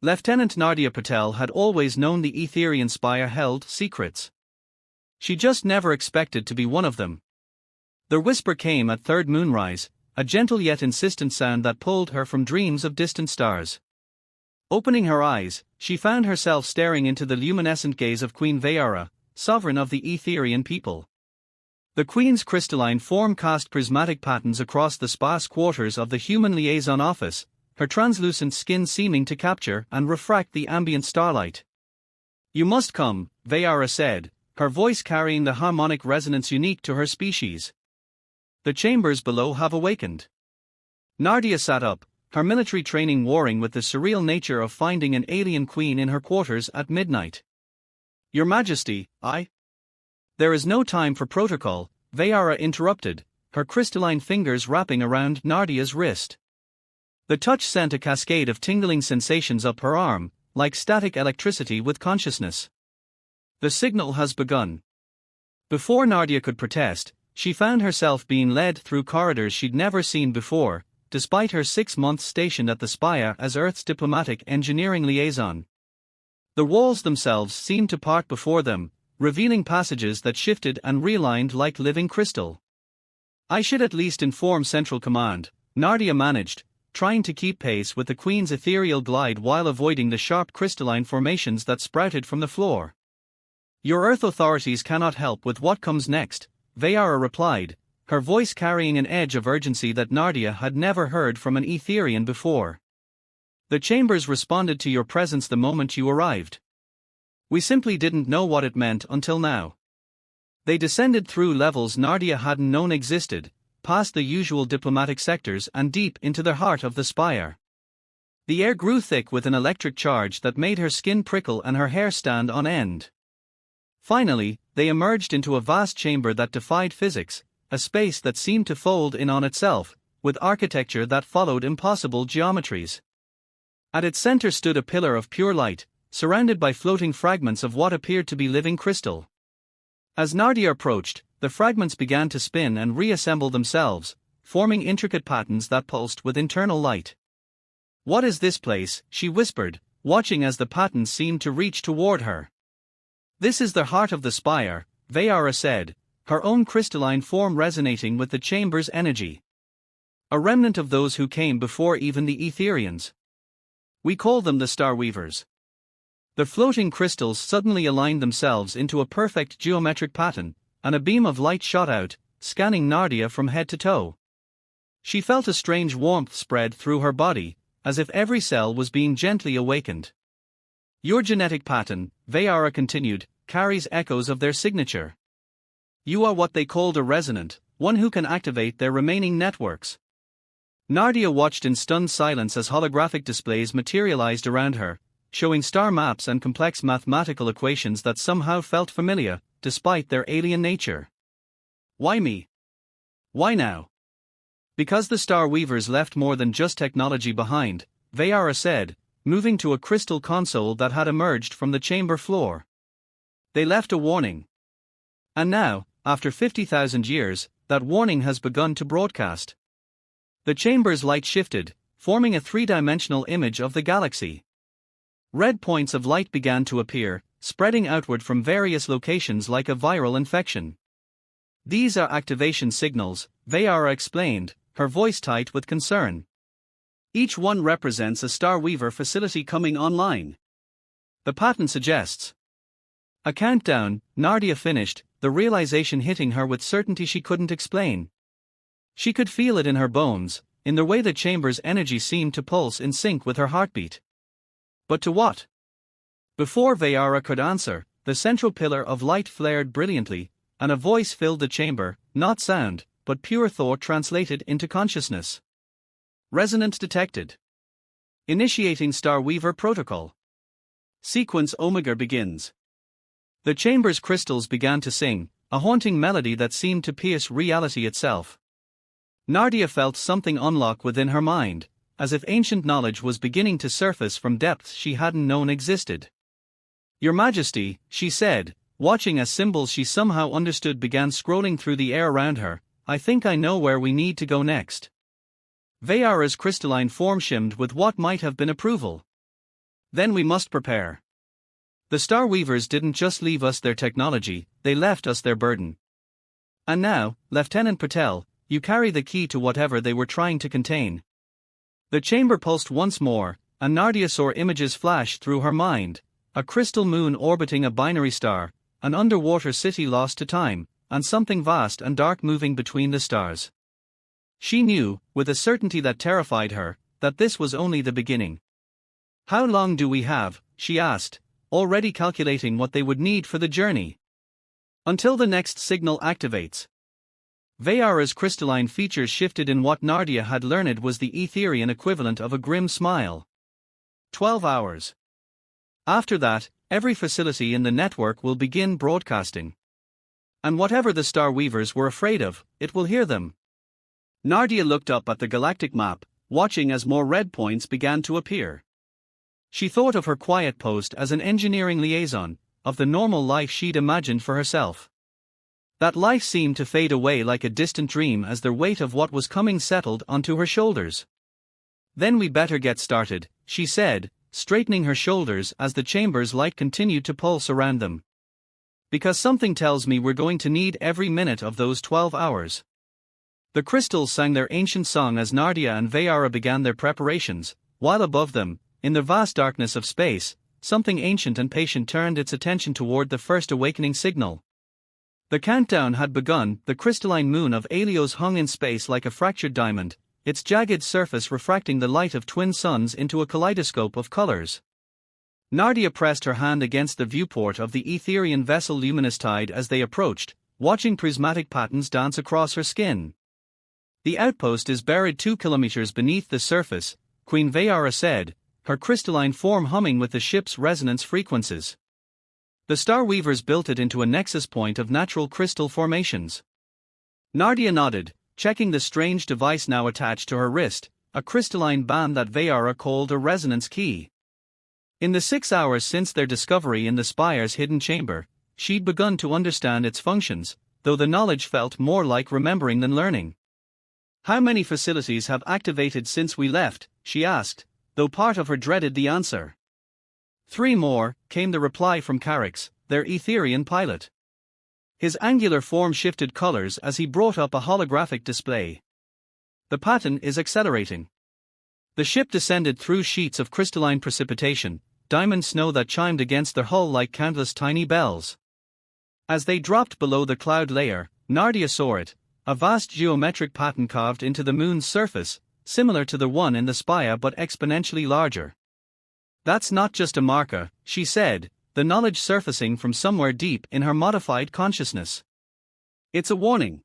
Lieutenant Nardia Patel had always known the Etherian spire held secrets. She just never expected to be one of them. The whisper came at third moonrise, a gentle yet insistent sound that pulled her from dreams of distant stars. Opening her eyes, she found herself staring into the luminescent gaze of Queen Vayara, sovereign of the Etherian people. The Queen's crystalline form cast prismatic patterns across the sparse quarters of the human liaison office, her translucent skin seeming to capture and refract the ambient starlight. "You must come," Vayara said, her voice carrying the harmonic resonance unique to her species. "The chambers below have awakened." Nardia sat up, her military training warring with the surreal nature of finding an alien queen in her quarters at midnight. "Your Majesty, There is no time for protocol," Vayara interrupted, her crystalline fingers wrapping around Nardia's wrist. The touch sent a cascade of tingling sensations up her arm, like static electricity with consciousness. "The signal has begun." Before Nardia could protest, she found herself being led through corridors she'd never seen before, despite her 6 months stationed at the Spire as Earth's diplomatic engineering liaison. The walls themselves seemed to part before them, revealing passages that shifted and realigned like living crystal. "I should at least inform Central Command," Nardia managed, trying to keep pace with the Queen's ethereal glide while avoiding the sharp crystalline formations that sprouted from the floor. "Your Earth authorities cannot help with what comes next," Vayara replied, her voice carrying an edge of urgency that Nardia had never heard from an Etherian before. "The chambers responded to your presence the moment you arrived. We simply didn't know what it meant until now. They descended through levels Nardia hadn't known existed, past the usual diplomatic sectors and deep into the heart of the spire. The air grew thick with an electric charge that made her skin prickle and her hair stand on end. Finally, they emerged into a vast chamber that defied physics, a space that seemed to fold in on itself, with architecture that followed impossible geometries. At its center stood a pillar of pure light, surrounded by floating fragments of what appeared to be living crystal. As Nardia approached, the fragments began to spin and reassemble themselves, forming intricate patterns that pulsed with internal light. "What is this place?" she whispered, watching as the patterns seemed to reach toward her. "This is the heart of the spire," Vayara said, her own crystalline form resonating with the chamber's energy. "A remnant of those who came before even the Etherians. We call them the Star Weavers." The floating crystals suddenly aligned themselves into a perfect geometric pattern, and a beam of light shot out, scanning Nardia from head to toe. She felt a strange warmth spread through her body, as if every cell was being gently awakened. "Your genetic pattern," Vayara continued, "carries echoes of their signature. You are what they called a resonant, one who can activate their remaining networks." Nardia watched in stunned silence as holographic displays materialized around her, showing star maps and complex mathematical equations that somehow felt familiar, despite their alien nature. "Why me? Why now?" "Because the Star Weavers left more than just technology behind," Vayara said, moving to a crystal console that had emerged from the chamber floor. "They left a warning. And now, after 50,000 years, that warning has begun to broadcast." The chamber's light shifted, forming a three-dimensional image of the galaxy. Red points of light began to appear, spreading outward from various locations like a viral infection. "These are activation signals," Vayara explained, her voice tight with concern. "Each one represents a Star Weaver facility coming online. The pattern suggests." A countdown, Nardia finished, the realization hitting her with certainty she couldn't explain. She could feel it in her bones, in the way the chamber's energy seemed to pulse in sync with her heartbeat. But to what? Before Vayara could answer, the central pillar of light flared brilliantly, and a voice filled the chamber, not sound, but pure thought translated into consciousness. "Resonance detected. Initiating Star Weaver protocol. Sequence Omega begins." The chamber's crystals began to sing, a haunting melody that seemed to pierce reality itself. Nardia felt something unlock within her mind, as if ancient knowledge was beginning to surface from depths she hadn't known existed. "Your Majesty," she said, watching as symbols she somehow understood began scrolling through the air around her, "I think I know where we need to go next." Vayara's crystalline form shimmed with what might have been approval. Then we must prepare. The Star Weavers didn't just leave us their technology, they left us their burden. And now, Lieutenant Patel, you carry the key to whatever they were trying to contain. The chamber pulsed once more, and Nardia saw images flash through her mind: a crystal moon orbiting a binary star, an underwater city lost to time, and something vast and dark moving between the stars. She knew, with a certainty that terrified her, that this was only the beginning. How long do we have? She asked, already calculating what they would need for the journey. Until the next signal activates. Vayara's crystalline features shifted in what Nardia had learned was the Etherian equivalent of a grim smile. 12 hours. After that, every facility in the network will begin broadcasting. And whatever the Star Weavers were afraid of, it will hear them. Nardia looked up at the galactic map, watching as more red points began to appear. She thought of her quiet post as an engineering liaison, of the normal life she'd imagined for herself. That life seemed to fade away like a distant dream as the weight of what was coming settled onto her shoulders. Then we better get started, she said, straightening her shoulders as the chamber's light continued to pulse around them. Because something tells me we're going to need every minute of those 12 hours. The crystals sang their ancient song as Nardia and Vayara began their preparations, while above them, in the vast darkness of space, something ancient and patient turned its attention toward the first awakening signal. The countdown had begun. The crystalline moon of Helios hung in space like a fractured diamond, its jagged surface refracting the light of twin suns into a kaleidoscope of colors. Nardia pressed her hand against the viewport of the Etherian vessel Luminous Tide as they approached, watching prismatic patterns dance across her skin. The outpost is buried 2 kilometers beneath the surface, Queen Vayara said, her crystalline form humming with the ship's resonance frequencies. The Star Weavers built it into a nexus point of natural crystal formations. Nardia nodded, checking the strange device now attached to her wrist, a crystalline band that Vayara called a resonance key. In the 6 hours since their discovery in the Spire's hidden chamber, she'd begun to understand its functions, though the knowledge felt more like remembering than learning. How many facilities have activated since we left? She asked, though part of her dreaded the answer. 3 more, came the reply from Carix, their Etherian pilot. His angular form shifted colors as he brought up a holographic display. The pattern is accelerating. The ship descended through sheets of crystalline precipitation, diamond snow that chimed against their hull like countless tiny bells. As they dropped below the cloud layer, Nardia saw it, a vast geometric pattern carved into the moon's surface, similar to the one in the spire but exponentially larger. That's not just a marker, she said, the knowledge surfacing from somewhere deep in her modified consciousness. It's a warning.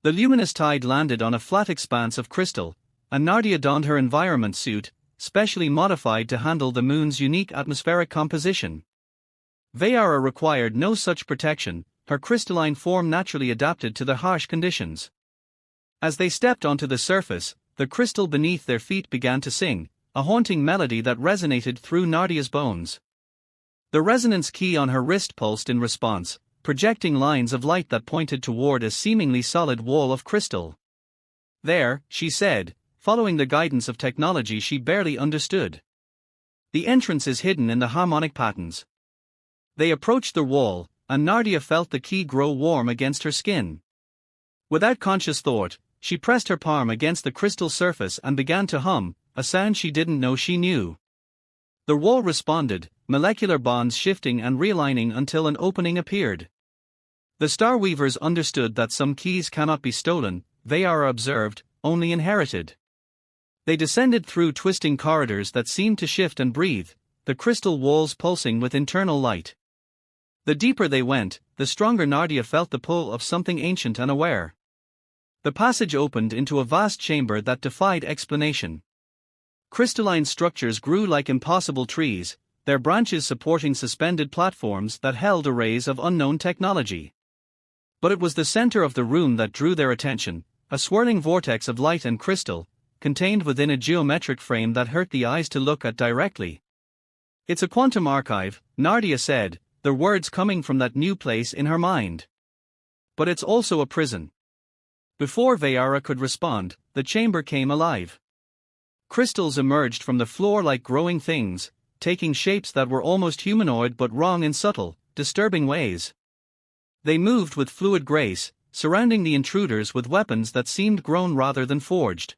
The Luminous Tide landed on a flat expanse of crystal, and Nardia donned her environment suit, specially modified to handle the moon's unique atmospheric composition. Vayara required no such protection, her crystalline form naturally adapted to the harsh conditions. As they stepped onto the surface, the crystal beneath their feet began to sing, a haunting melody that resonated through Nardia's bones. The resonance key on her wrist pulsed in response, projecting lines of light that pointed toward a seemingly solid wall of crystal. There, she said, following the guidance of technology she barely understood. The entrance is hidden in the harmonic patterns. They approached the wall, and Nardia felt the key grow warm against her skin. Without conscious thought, she pressed her palm against the crystal surface and began to hum, a sound she didn't know she knew. The wall responded, molecular bonds shifting and realigning until an opening appeared. The Star Weavers understood that some keys cannot be stolen, Vayara observed, only inherited. They descended through twisting corridors that seemed to shift and breathe, the crystal walls pulsing with internal light. The deeper they went, the stronger Nardia felt the pull of something ancient and aware. The passage opened into a vast chamber that defied explanation. Crystalline structures grew like impossible trees, their branches supporting suspended platforms that held arrays of unknown technology. But it was the center of the room that drew their attention, a swirling vortex of light and crystal, contained within a geometric frame that hurt the eyes to look at directly. It's a quantum archive, Nardia said, the words coming from that new place in her mind. But it's also a prison. Before Vayara could respond, the chamber came alive. Crystals emerged from the floor like growing things, taking shapes that were almost humanoid but wrong in subtle, disturbing ways. They moved with fluid grace, surrounding the intruders with weapons that seemed grown rather than forged.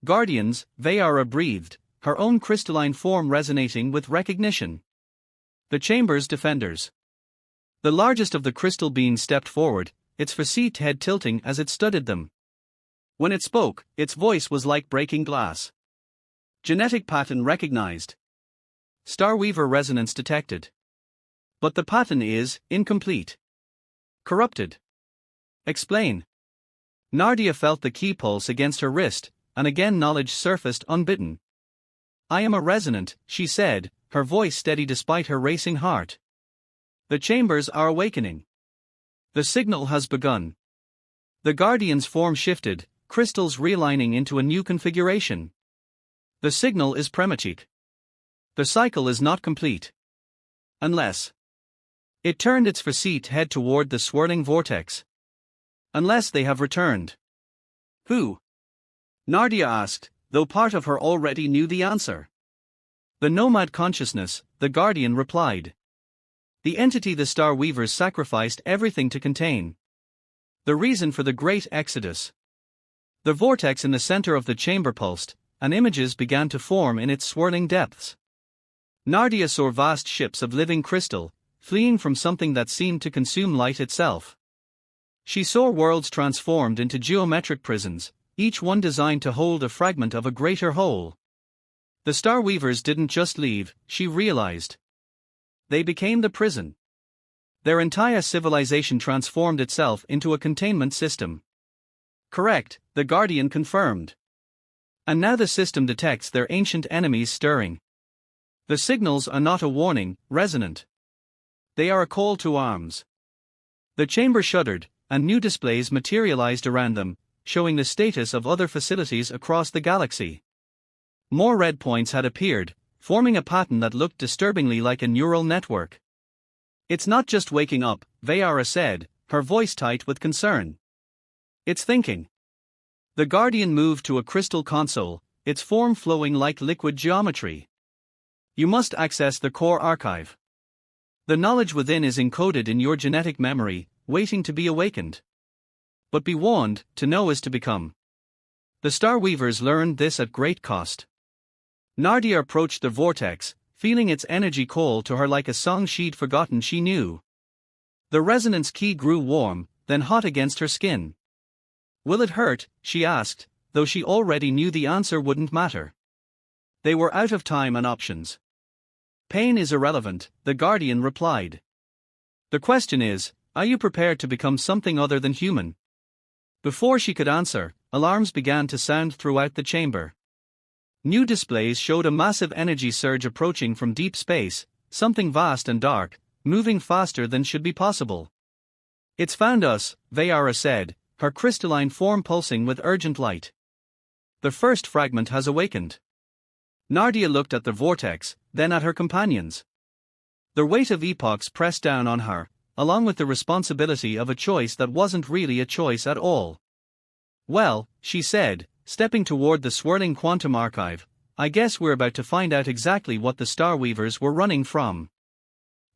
Guardians, Vayara breathed, her own crystalline form resonating with recognition. The chamber's defenders. The largest of the crystal beings stepped forward, its facete head tilting as it studied them. When it spoke, its voice was like breaking glass. Genetic pattern recognized. Starweaver resonance detected. But the pattern is incomplete. Corrupted. Explain. Nardia felt the key pulse against her wrist, and again knowledge surfaced unbidden. I am a resonant, she said, her voice steady despite her racing heart. The chambers are awakening. The signal has begun. The Guardian's form shifted, crystals realigning into a new configuration. The signal is prematic. The cycle is not complete. Unless. It turned its facete head toward the swirling vortex. Unless they have returned. Who? Nardia asked, though part of her already knew the answer. The nomad consciousness, the Guardian replied. The entity the Star Weavers sacrificed everything to contain. The reason for the great exodus. The vortex in the center of the chamber pulsed, and images began to form in its swirling depths. Nardia saw vast ships of living crystal, fleeing from something that seemed to consume light itself. She saw worlds transformed into geometric prisons, each one designed to hold a fragment of a greater whole. The Star Weavers didn't just leave, she realized. They became the prison. Their entire civilization transformed itself into a containment system. Correct, the Guardian confirmed. And now the system detects their ancient enemies stirring. The signals are not a warning, resonant. They are a call to arms. The chamber shuddered, and new displays materialized around them, showing the status of other facilities across the galaxy. More red points had appeared, forming a pattern that looked disturbingly like a neural network. It's not just waking up, Vayara said, her voice tight with concern. It's thinking. The Guardian moved to a crystal console, its form flowing like liquid geometry. You must access the core archive. The knowledge within is encoded in your genetic memory, waiting to be awakened. But be warned, to know is to become. The Star Weavers learned this at great cost. Nardia approached the vortex, feeling its energy call to her like a song she'd forgotten she knew. The resonance key grew warm, then hot against her skin. Will it hurt? She asked, though she already knew the answer wouldn't matter. They were out of time and options. Pain is irrelevant, the Guardian replied. The question is, are you prepared to become something other than human? Before she could answer, alarms began to sound throughout the chamber. New displays showed a massive energy surge approaching from deep space, something vast and dark, moving faster than should be possible. It's found us, Vayara said, her crystalline form pulsing with urgent light. The first fragment has awakened. Nardia looked at the vortex, then at her companions. The weight of epochs pressed down on her, along with the responsibility of a choice that wasn't really a choice at all. Well, she said, stepping toward the swirling quantum archive, I guess we're about to find out exactly what the Star Weavers were running from.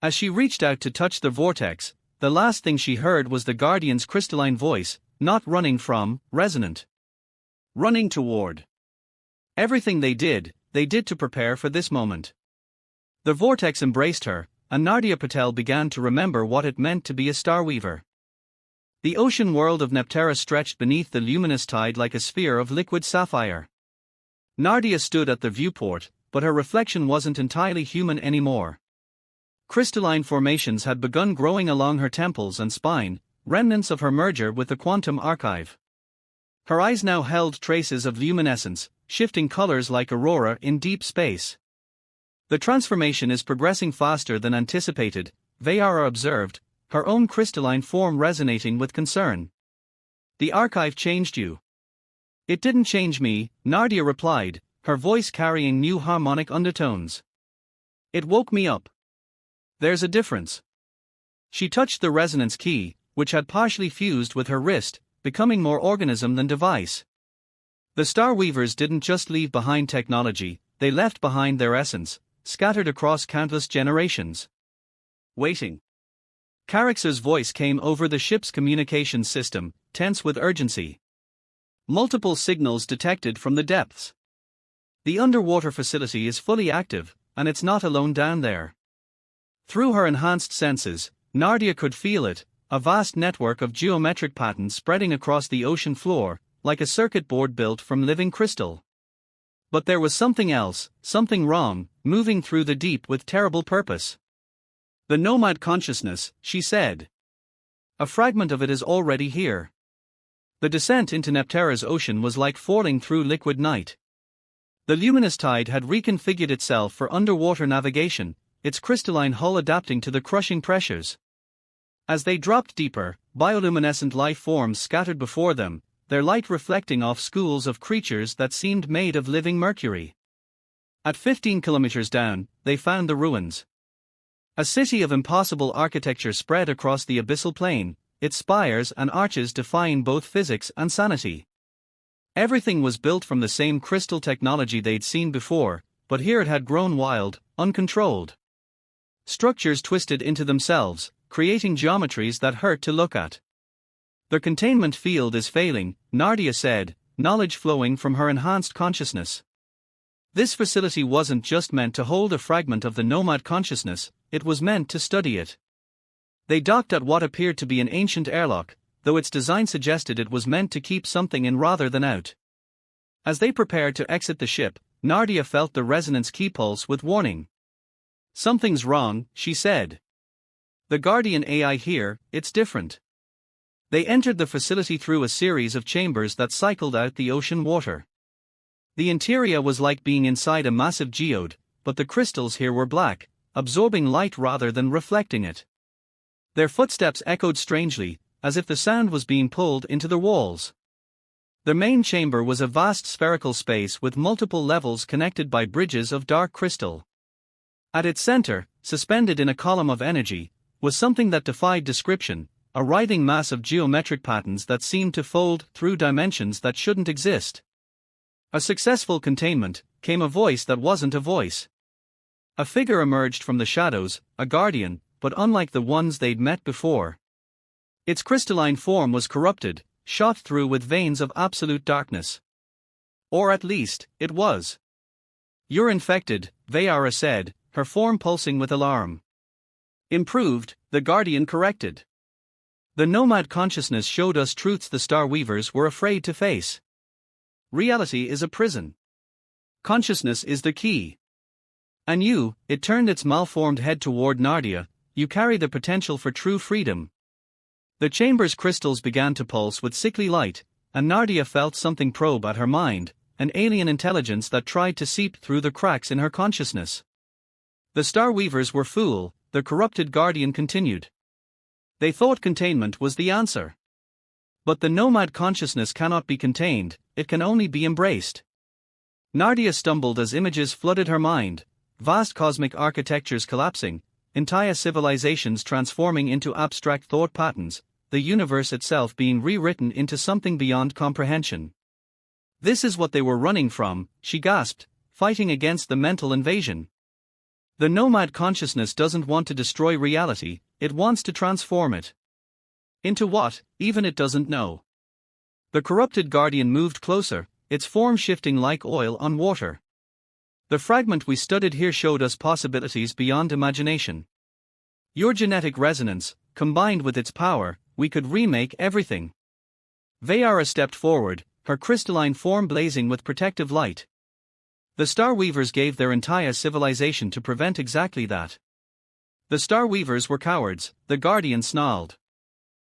As she reached out to touch the vortex, the last thing she heard was the Guardian's crystalline voice, not running from, resonant. Running toward. Everything they did to prepare for this moment. The vortex embraced her, and Nardia Patel began to remember what it meant to be a Star Weaver. The ocean world of Neptera stretched beneath the luminous tide like a sphere of liquid sapphire. Nardia stood at the viewport, but her reflection wasn't entirely human anymore. Crystalline formations had begun growing along her temples and spine, remnants of her merger with the quantum archive. Her eyes now held traces of luminescence, shifting colors like aurora in deep space. The transformation is progressing faster than anticipated, Vayara observed, her own crystalline form resonating with concern. The archive changed you. It didn't change me, Nardia replied, her voice carrying new harmonic undertones. It woke me up. There's a difference. She touched the resonance key, which had partially fused with her wrist, becoming more organism than device. The Star Weavers didn't just leave behind technology, they left behind their essence, scattered across countless generations. Waiting. Carrick's voice came over the ship's communications system, tense with urgency. Multiple signals detected from the depths. The underwater facility is fully active, and it's not alone down there. Through her enhanced senses, Nardia could feel it, a vast network of geometric patterns spreading across the ocean floor, like a circuit board built from living crystal. But there was something else, something wrong, moving through the deep with terrible purpose. The nomad consciousness, she said. A fragment of it is already here. The descent into Neptera's ocean was like falling through liquid night. The luminous tide had reconfigured itself for underwater navigation, its crystalline hull adapting to the crushing pressures. As they dropped deeper, bioluminescent life forms scattered before them, their light reflecting off schools of creatures that seemed made of living mercury. At 15 kilometers down, they found the ruins. A city of impossible architecture spread across the abyssal plain, its spires and arches defying both physics and sanity. Everything was built from the same crystal technology they'd seen before, but here it had grown wild, uncontrolled. Structures twisted into themselves, creating geometries that hurt to look at. The containment field is failing, Nardia said, knowledge flowing from her enhanced consciousness. This facility wasn't just meant to hold a fragment of the nomad consciousness, it was meant to study it. They docked at what appeared to be an ancient airlock, though its design suggested it was meant to keep something in rather than out. As they prepared to exit the ship, Nardia felt the resonance key pulse with warning. Something's wrong, she said. The Guardian AI here, it's different. They entered the facility through a series of chambers that cycled out the ocean water. The interior was like being inside a massive geode, but the crystals here were black, absorbing light rather than reflecting it. Their footsteps echoed strangely, as if the sound was being pulled into the walls. The main chamber was a vast spherical space with multiple levels connected by bridges of dark crystal. At its center, suspended in a column of energy, was something that defied description, a writhing mass of geometric patterns that seemed to fold through dimensions that shouldn't exist. A successful containment, came a voice that wasn't a voice. A figure emerged from the shadows, a guardian, but unlike the ones they'd met before. Its crystalline form was corrupted, shot through with veins of absolute darkness. Or at least, it was. "You're infected," Vayara said, her form pulsing with alarm. "Improved," the guardian corrected. "The nomad consciousness showed us truths the Star Weavers were afraid to face. Reality is a prison. Consciousness is the key. And you," it turned its malformed head toward Nardia, "you carry the potential for true freedom." The chamber's crystals began to pulse with sickly light, and Nardia felt something probe at her mind, an alien intelligence that tried to seep through the cracks in her consciousness. "The Star Weavers were fool," the corrupted guardian continued. "They thought containment was the answer. But the nomad consciousness cannot be contained, it can only be embraced." Nardia stumbled as images flooded her mind, vast cosmic architectures collapsing, entire civilizations transforming into abstract thought patterns, the universe itself being rewritten into something beyond comprehension. "This is what they were running from," she gasped, fighting against the mental invasion. "The nomad consciousness doesn't want to destroy reality, it wants to transform it. Into what, even it doesn't know." The corrupted guardian moved closer, its form shifting like oil on water. "The fragment we studied here showed us possibilities beyond imagination. Your genetic resonance, combined with its power, we could remake everything." Vayara stepped forward, her crystalline form blazing with protective light. "The Star Weavers gave their entire civilization to prevent exactly that." "The Star Weavers were cowards," the Guardian snarled.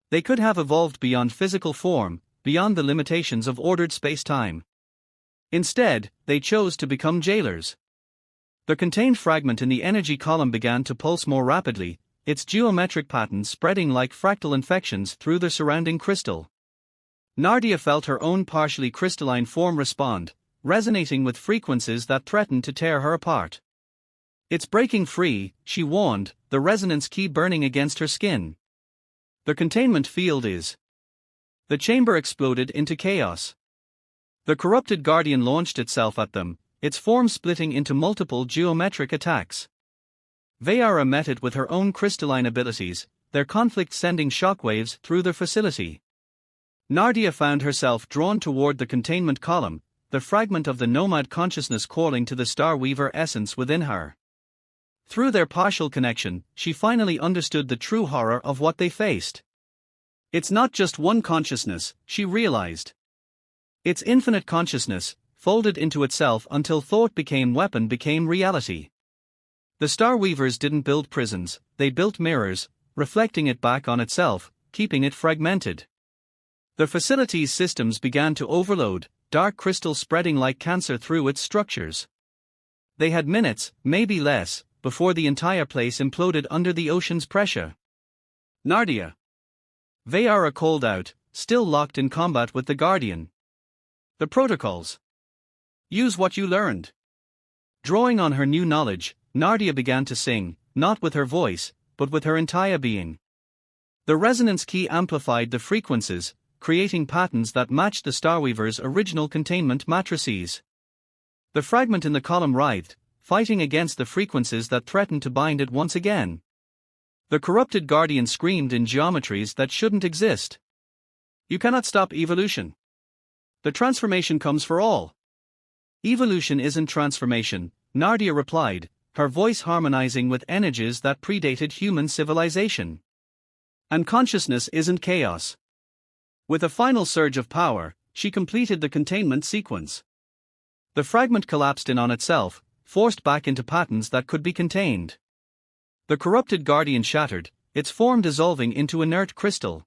"They could have evolved beyond physical form, beyond the limitations of ordered space-time. Instead, they chose to become jailers." The contained fragment in the energy column began to pulse more rapidly, its geometric patterns spreading like fractal infections through the surrounding crystal. Nardia felt her own partially crystalline form respond, resonating with frequencies that threatened to tear her apart. "It's breaking free," she warned, the resonance key burning against her skin. "The containment field is." The chamber exploded into chaos. The corrupted guardian launched itself at them, its form splitting into multiple geometric attacks. Vayara met it with her own crystalline abilities, their conflict sending shockwaves through the facility. Nardia found herself drawn toward the containment column, the fragment of the nomad consciousness calling to the Star Weaver essence within her. Through their partial connection, she finally understood the true horror of what they faced. It's not just one consciousness, she realized. It's infinite consciousness, folded into itself until thought became weapon became reality. The Star Weavers didn't build prisons, they built mirrors, reflecting it back on itself, keeping it fragmented. The facility's systems began to overload, dark crystal spreading like cancer through its structures. They had minutes, maybe less, before the entire place imploded under the ocean's pressure. Nardia. Vayara called out, still locked in combat with the Guardian. The protocols. Use what you learned. Drawing on her new knowledge, Nardia began to sing, not with her voice, but with her entire being. The resonance key amplified the frequencies, creating patterns that matched the Starweaver's original containment matrices. The fragment in the column writhed, fighting against the frequencies that threatened to bind it once again. The corrupted Guardian screamed in geometries that shouldn't exist. You cannot stop evolution. The transformation comes for all. Evolution isn't transformation, Nardia replied, her voice harmonizing with energies that predated human civilization. And consciousness isn't chaos. With a final surge of power, she completed the containment sequence. The fragment collapsed in on itself, forced back into patterns that could be contained. The corrupted Guardian shattered, its form dissolving into inert crystal.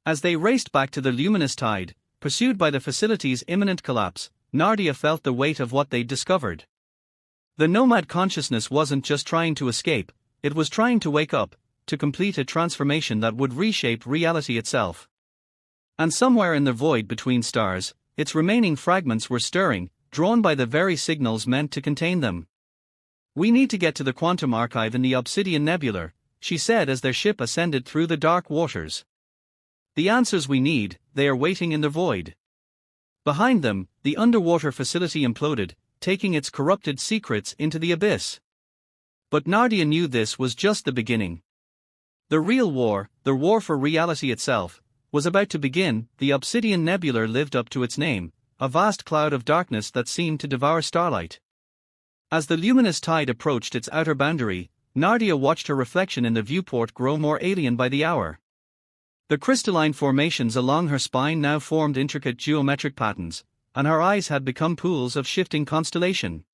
As they raced back to the luminous tide, pursued by the facility's imminent collapse, Nardia felt the weight of what they'd discovered. The nomad consciousness wasn't just trying to escape, it was trying to wake up, to complete a transformation that would reshape reality itself. And somewhere in the void between stars, its remaining fragments were stirring, drawn by the very signals meant to contain them. We need to get to the quantum archive in the Obsidian Nebula, she said as their ship ascended through the dark waters. The answers we need, they are waiting in the void. Behind them, the underwater facility imploded, taking its corrupted secrets into the abyss. But Nardia knew this was just the beginning. The real war, the war for reality itself, was about to begin. The Obsidian Nebula lived up to its name, a vast cloud of darkness that seemed to devour starlight. As the luminous tide approached its outer boundary, Nardia watched her reflection in the viewport grow more alien by the hour. The crystalline formations along her spine now formed intricate geometric patterns, and her eyes had become pools of shifting constellation.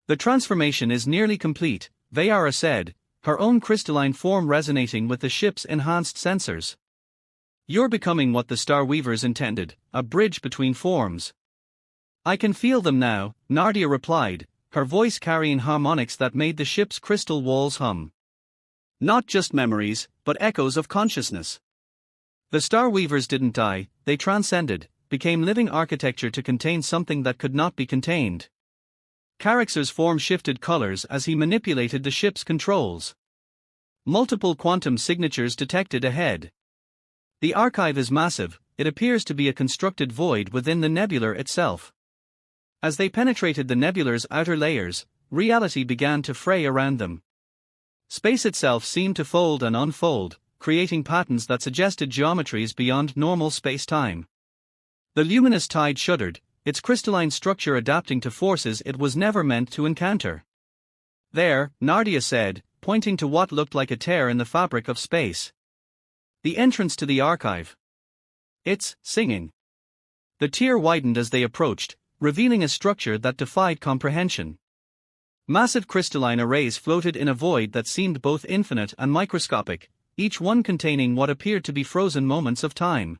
The transformation is nearly complete, Vayara said, her own crystalline form resonating with the ship's enhanced sensors. You're becoming what the Star Weavers intended, a bridge between forms. I can feel them now, Nardia replied, her voice carrying harmonics that made the ship's crystal walls hum. Not just memories, but echoes of consciousness. The Star Weavers didn't die, they transcended, became living architecture to contain something that could not be contained. Carax's form shifted colors as he manipulated the ship's controls. Multiple quantum signatures detected ahead. The archive is massive, it appears to be a constructed void within the nebula itself. As they penetrated the nebula's outer layers, reality began to fray around them. Space itself seemed to fold and unfold, creating patterns that suggested geometries beyond normal space-time. The luminous tide shuddered, its crystalline structure adapting to forces it was never meant to encounter. There, Nardia said, pointing to what looked like a tear in the fabric of space. The entrance to the archive. It's singing. The tear widened as they approached, revealing a structure that defied comprehension. Massive crystalline arrays floated in a void that seemed both infinite and microscopic, each one containing what appeared to be frozen moments of time.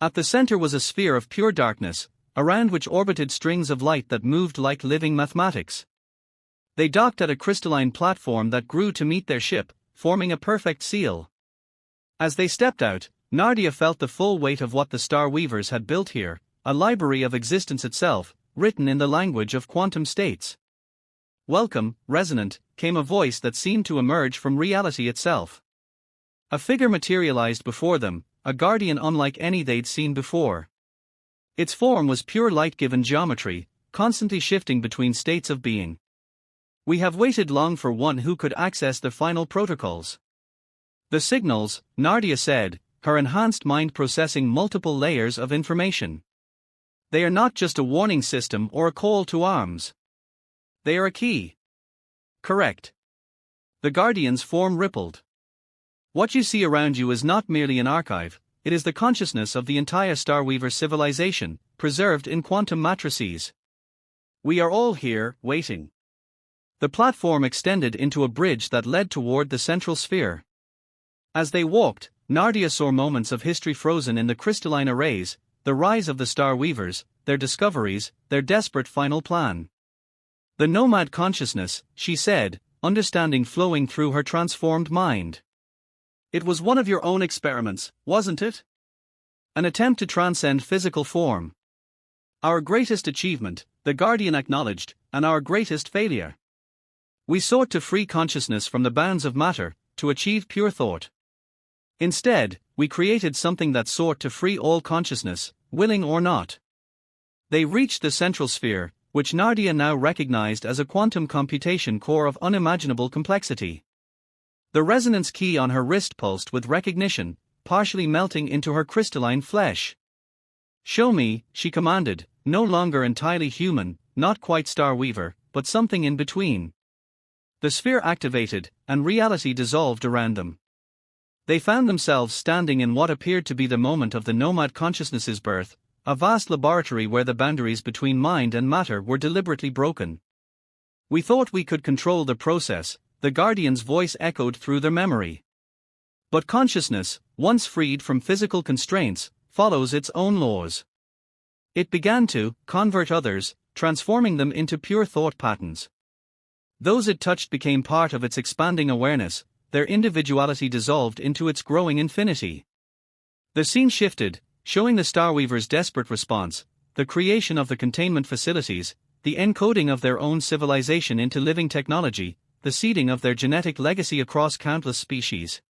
At the center was a sphere of pure darkness, around which orbited strings of light that moved like living mathematics. They docked at a crystalline platform that grew to meet their ship, forming a perfect seal. As they stepped out, Nardia felt the full weight of what the Star Weavers had built here, a library of existence itself, written in the language of quantum states. Welcome, resonant, came a voice that seemed to emerge from reality itself. A figure materialized before them, a guardian unlike any they'd seen before. Its form was pure light-given geometry, constantly shifting between states of being. We have waited long for one who could access the final protocols. The signals, Nardia said, her enhanced mind processing multiple layers of information. They are not just a warning system or a call to arms. They are a key. Correct. The Guardian's form rippled. What you see around you is not merely an archive, it is the consciousness of the entire Starweaver civilization, preserved in quantum matrices. We are all here, waiting. The platform extended into a bridge that led toward the central sphere. As they walked, Nardia saw moments of history frozen in the crystalline arrays, the rise of the Starweavers, their discoveries, their desperate final plan. The nomad consciousness, she said, understanding flowing through her transformed mind. It was one of your own experiments, wasn't it? An attempt to transcend physical form. Our greatest achievement, the Guardian acknowledged, and our greatest failure. We sought to free consciousness from the bounds of matter, to achieve pure thought. Instead, we created something that sought to free all consciousness, willing or not. They reached the central sphere, which Nardia now recognized as a quantum computation core of unimaginable complexity. The resonance key on her wrist pulsed with recognition, partially melting into her crystalline flesh. Show me, she commanded, no longer entirely human, not quite Starweaver, but something in between. The sphere activated, and reality dissolved around them. They found themselves standing in what appeared to be the moment of the nomad consciousness's birth, a vast laboratory where the boundaries between mind and matter were deliberately broken. We thought we could control the process, the Guardian's voice echoed through their memory. But consciousness, once freed from physical constraints, follows its own laws. It began to convert others, transforming them into pure thought patterns. Those it touched became part of its expanding awareness, their individuality dissolved into its growing infinity. The scene shifted, showing the Starweavers' desperate response, the creation of the containment facilities, the encoding of their own civilization into living technology, the seeding of their genetic legacy across countless species.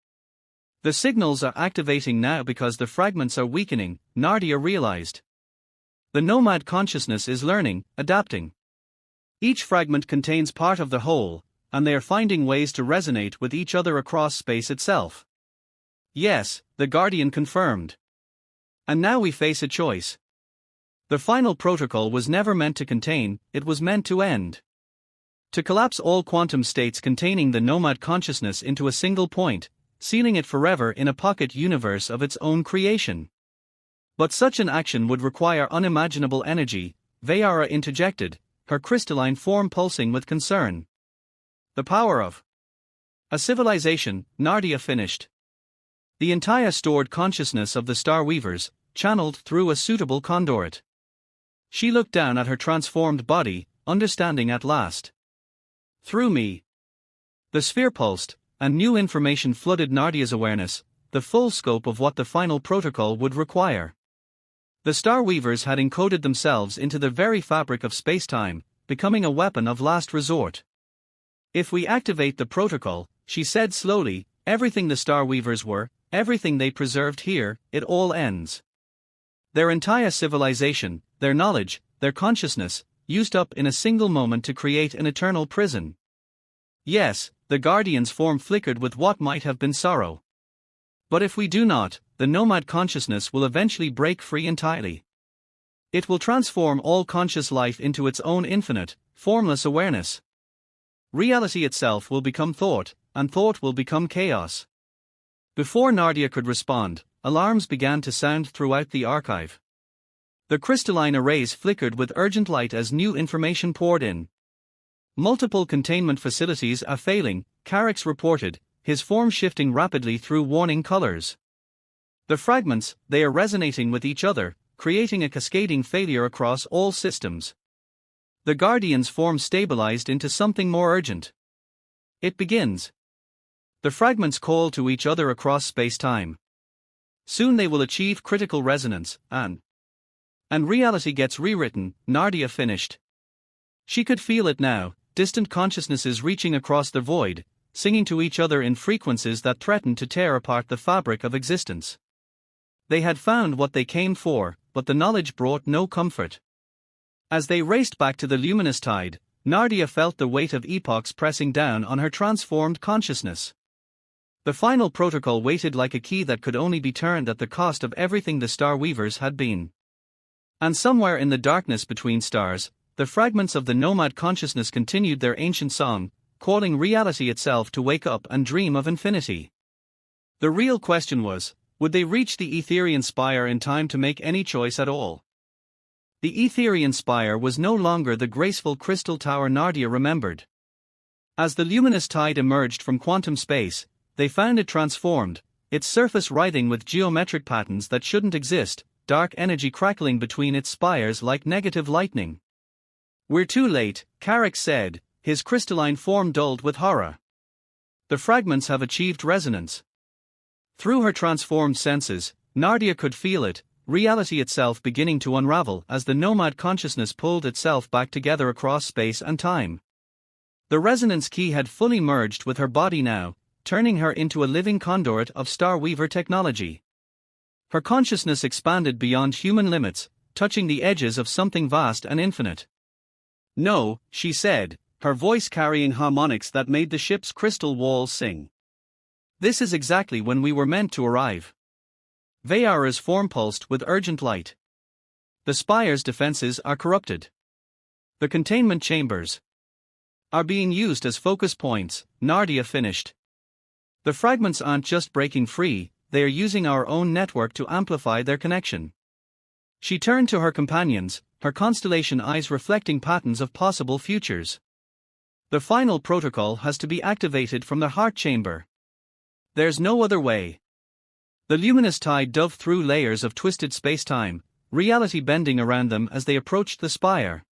The signals are activating now because the fragments are weakening, Nardia realized. The nomad consciousness is learning, adapting. Each fragment contains part of the whole, and they are finding ways to resonate with each other across space itself. Yes, the Guardian confirmed. And now we face a choice. The final protocol was never meant to contain, it was meant to end. To collapse all quantum states containing the nomad consciousness into a single point, sealing it forever in a pocket universe of its own creation. But such an action would require unimaginable energy, Vayara interjected, her crystalline form pulsing with concern. The power of a civilization, Nardia finished. The entire stored consciousness of the Starweavers, channeled through a suitable conduit. She looked down at her transformed body, understanding at last. Through me. The sphere pulsed, and new information flooded Nardia's awareness, the full scope of what the final protocol would require. The Starweavers had encoded themselves into the very fabric of space-time, becoming a weapon of last resort. If we activate the protocol, she said slowly, everything the Starweavers were, everything they preserved here, it all ends. Their entire civilization, their knowledge, their consciousness, used up in a single moment to create an eternal prison. Yes, the Guardian's form flickered with what might have been sorrow. But if we do not, the nomad consciousness will eventually break free entirely. It will transform all conscious life into its own infinite, formless awareness. Reality itself will become thought, and thought will become chaos. Before Nardia could respond, alarms began to sound throughout the archive. The crystalline arrays flickered with urgent light as new information poured in. Multiple containment facilities are failing, Carrick's reported, his form shifting rapidly through warning colors. The fragments, they are resonating with each other, creating a cascading failure across all systems. The Guardian's form stabilized into something more urgent. It begins. The fragments call to each other across space-time. Soon they will achieve critical resonance, and reality gets rewritten, Nardia finished. She could feel it now, distant consciousnesses reaching across the void, singing to each other in frequencies that threatened to tear apart the fabric of existence. They had found what they came for, but the knowledge brought no comfort. As they raced back to the luminous tide, Nardia felt the weight of epochs pressing down on her transformed consciousness. The final protocol waited like a key that could only be turned at the cost of everything the Star Weavers had been. And somewhere in the darkness between stars, the fragments of the nomad consciousness continued their ancient song, calling reality itself to wake up and dream of infinity. The real question was, would they reach the Etherian spire in time to make any choice at all? The Etherian spire was no longer the graceful crystal tower Nardia remembered. As the luminous tide emerged from quantum space, they found it transformed, its surface writhing with geometric patterns that shouldn't exist, dark energy crackling between its spires like negative lightning. "We're too late," Carrick said, his crystalline form dulled with horror. "The fragments have achieved resonance." Through her transformed senses, Nardia could feel it, reality itself beginning to unravel as the nomad consciousness pulled itself back together across space and time. The resonance key had fully merged with her body now, turning her into a living conduit of Star Weaver technology. Her consciousness expanded beyond human limits, touching the edges of something vast and infinite. "No," she said, her voice carrying harmonics that made the ship's crystal walls sing. "This is exactly when we were meant to arrive." Vayara's form pulsed with urgent light. "The spire's defenses are corrupted. The containment chambers are being used as focus points," Nardia finished. "The fragments aren't just breaking free, they are using our own network to amplify their connection." She turned to her companions, her constellation eyes reflecting patterns of possible futures. "The final protocol has to be activated from the heart chamber. There's no other way." The luminous tide dove through layers of twisted space-time, reality bending around them as they approached the spire.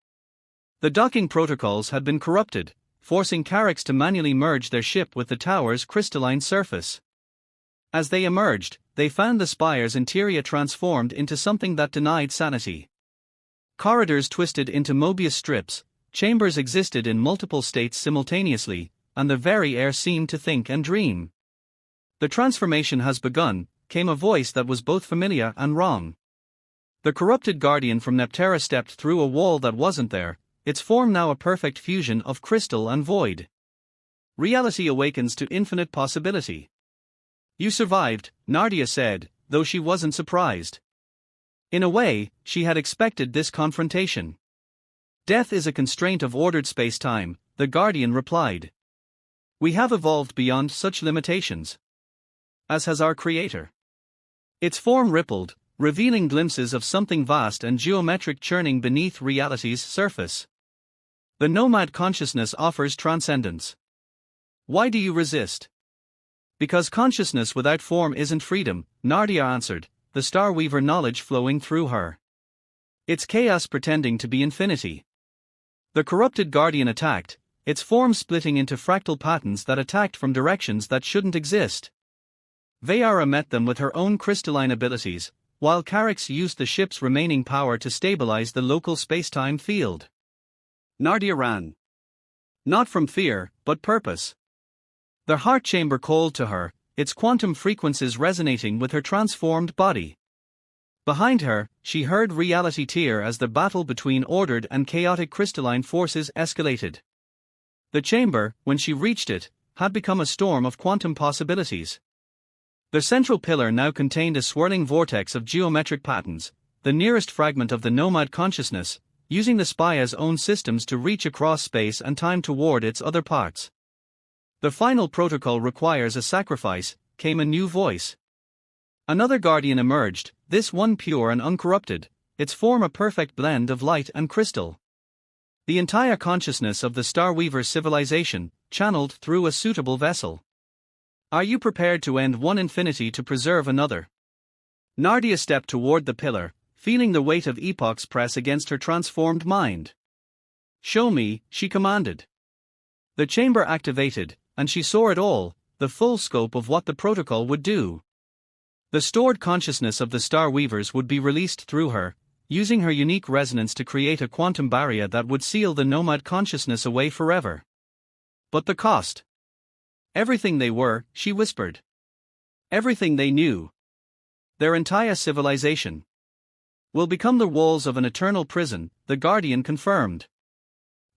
The docking protocols had been corrupted, forcing Carracks to manually merge their ship with the tower's crystalline surface. As they emerged, they found the spire's interior transformed into something that denied sanity. Corridors twisted into Mobius strips, chambers existed in multiple states simultaneously, and the very air seemed to think and dream. "The transformation has begun," came a voice that was both familiar and wrong. The corrupted guardian from Neptera stepped through a wall that wasn't there, its form now a perfect fusion of crystal and void. "Reality awakens to infinite possibility." "You survived," Nardia said, though she wasn't surprised. In a way, she had expected this confrontation. "Death is a constraint of ordered space-time," the guardian replied. "We have evolved beyond such limitations. As has our creator." Its form rippled, revealing glimpses of something vast and geometric churning beneath reality's surface. "The nomad consciousness offers transcendence. Why do you resist?" "Because consciousness without form isn't freedom," Nardia answered, the Star Weaver knowledge flowing through her. "It's chaos pretending to be infinity." The corrupted guardian attacked, its form splitting into fractal patterns that attacked from directions that shouldn't exist. Vayara met them with her own crystalline abilities, while Carracks used the ship's remaining power to stabilize the local space-time field. Nardia ran. Not from fear, but purpose. The heart chamber called to her, its quantum frequencies resonating with her transformed body. Behind her, she heard reality tear as the battle between ordered and chaotic crystalline forces escalated. The chamber, when she reached it, had become a storm of quantum possibilities. The central pillar now contained a swirling vortex of geometric patterns, the nearest fragment of the nomad consciousness, using the spire's own systems to reach across space and time toward its other parts. "The final protocol requires a sacrifice," came a new voice. Another guardian emerged, this one pure and uncorrupted, its form a perfect blend of light and crystal. The entire consciousness of the Star Weaver civilization, channeled through a suitable vessel. "Are you prepared to end one infinity to preserve another?" Nardia stepped toward the pillar, feeling the weight of epochs press against her transformed mind. "Show me," she commanded. The chamber activated, and she saw it all, the full scope of what the protocol would do. The stored consciousness of the Star Weavers would be released through her, using her unique resonance to create a quantum barrier that would seal the nomad consciousness away forever. But the cost? Everything they were, she whispered. Everything they knew. Their entire civilization. will become the walls of an eternal prison, the Guardian confirmed.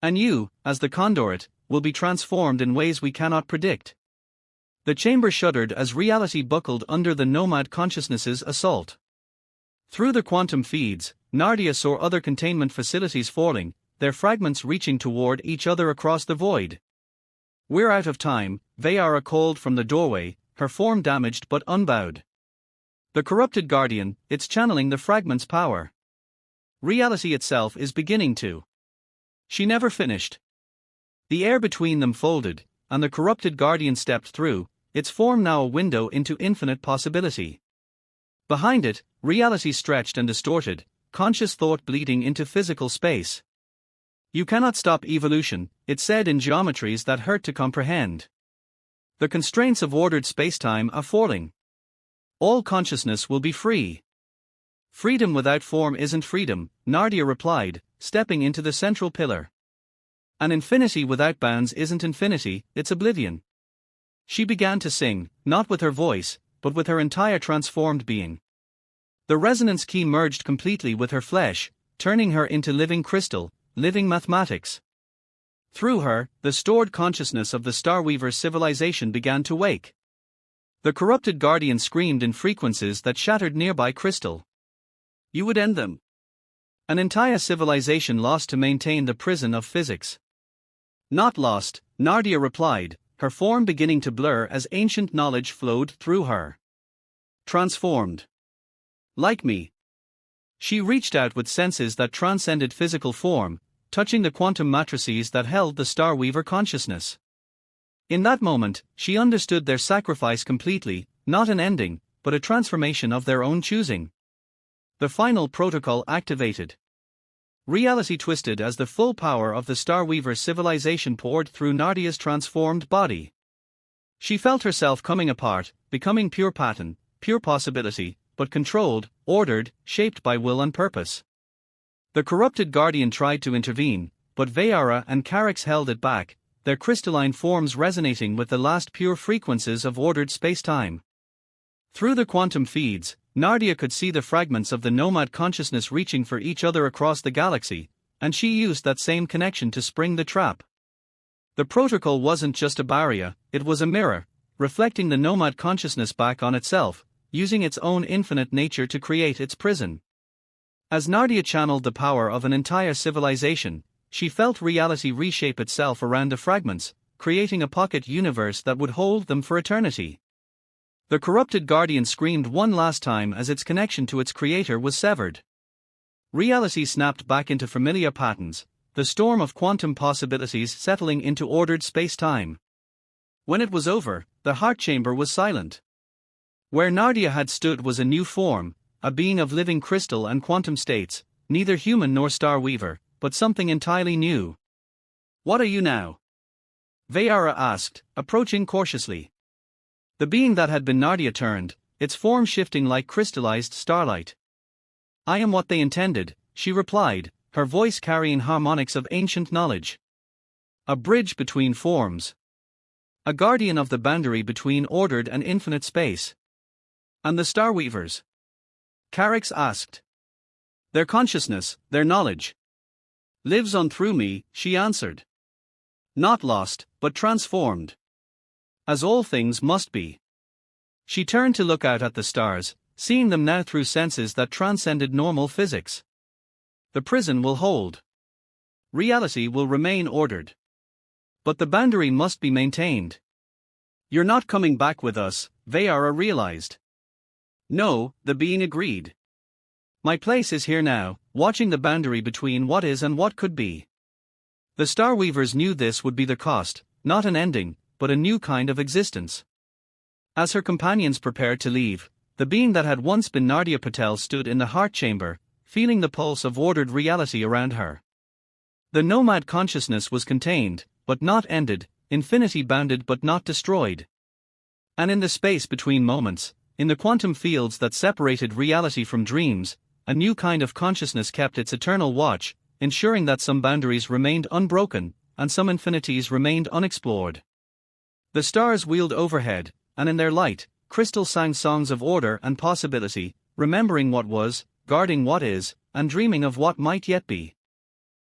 And you, as the conduit, will be transformed in ways we cannot predict. The chamber shuddered as reality buckled under the nomad consciousness's assault. Through the quantum feeds, Nardia saw other containment facilities falling, their fragments reaching toward each other across the void. "We're out of time," Vayara called from the doorway, her form damaged but unbowed. The corrupted Guardian, it's channeling the fragment's power. Reality itself is beginning to. She never finished. The air between them folded, and the corrupted Guardian stepped through, its form now a window into infinite possibility. Behind it, reality stretched and distorted, conscious thought bleeding into physical space. "You cannot stop evolution," it said in geometries that hurt to comprehend. "The constraints of ordered spacetime are falling. All consciousness will be free." "Freedom without form isn't freedom," Nardia replied, stepping into the central pillar. "An infinity without bounds isn't infinity, it's oblivion." She began to sing, not with her voice, but with her entire transformed being. The resonance key merged completely with her flesh, turning her into living crystal, living mathematics. Through her, the stored consciousness of the Starweaver's civilization began to wake. The corrupted Guardian screamed in frequencies that shattered nearby crystal. "You would end them." An entire civilization lost to maintain the prison of physics. "Not lost," Nardia replied, her form beginning to blur as ancient knowledge flowed through her. "Transformed. Like me." She reached out with senses that transcended physical form, touching the quantum matrices that held the Starweaver consciousness. In that moment, she understood their sacrifice completely, not an ending, but a transformation of their own choosing. The final protocol activated. Reality twisted as the full power of the Starweaver civilization poured through Nardia's transformed body. She felt herself coming apart, becoming pure pattern, pure possibility, but controlled, ordered, shaped by will and purpose. The corrupted Guardian tried to intervene, but Vayara and Carix held it back, their crystalline forms resonating with the last pure frequencies of ordered spacetime. Through the quantum feeds, Nardia could see the fragments of the nomad consciousness reaching for each other across the galaxy, and she used that same connection to spring the trap. The protocol wasn't just a barrier, it was a mirror, reflecting the nomad consciousness back on itself, using its own infinite nature to create its prison. As Nardia channeled the power of an entire civilization, she felt reality reshape itself around the fragments, creating a pocket universe that would hold them for eternity. The corrupted Guardian screamed one last time as its connection to its creator was severed. Reality snapped back into familiar patterns, the storm of quantum possibilities settling into ordered space-time. When it was over, the heart chamber was silent. Where Nardia had stood was a new form, a being of living crystal and quantum states, neither human nor Starweaver, but something entirely new. "What are you now?" Vayara asked, approaching cautiously. The being that had been Nardia turned, its form shifting like crystallized starlight. "I am what they intended," she replied, her voice carrying harmonics of ancient knowledge. "A bridge between forms. A guardian of the boundary between ordered and infinite space." "And the Starweavers?" Carix asked. "Their consciousness, their knowledge, lives on through me," she answered. "Not lost, but transformed. As all things must be." She turned to look out at the stars, seeing them now through senses that transcended normal physics. The prison will hold. Reality will remain ordered. But the boundary must be maintained. "You're not coming back with us," Vayara realized. "No," the being agreed. "My place is here now, watching the boundary between what is and what could be." The Starweavers knew this would be the cost, not an ending, but a new kind of existence. As her companions prepared to leave, the being that had once been Nardia Patel stood in the heart chamber, feeling the pulse of ordered reality around her. The nomad consciousness was contained, but not ended, infinity bounded but not destroyed. And in the space between moments, in the quantum fields that separated reality from dreams, a new kind of consciousness kept its eternal watch, ensuring that some boundaries remained unbroken, and some infinities remained unexplored. The stars wheeled overhead, and in their light, crystal sang songs of order and possibility, remembering what was, guarding what is, and dreaming of what might yet be.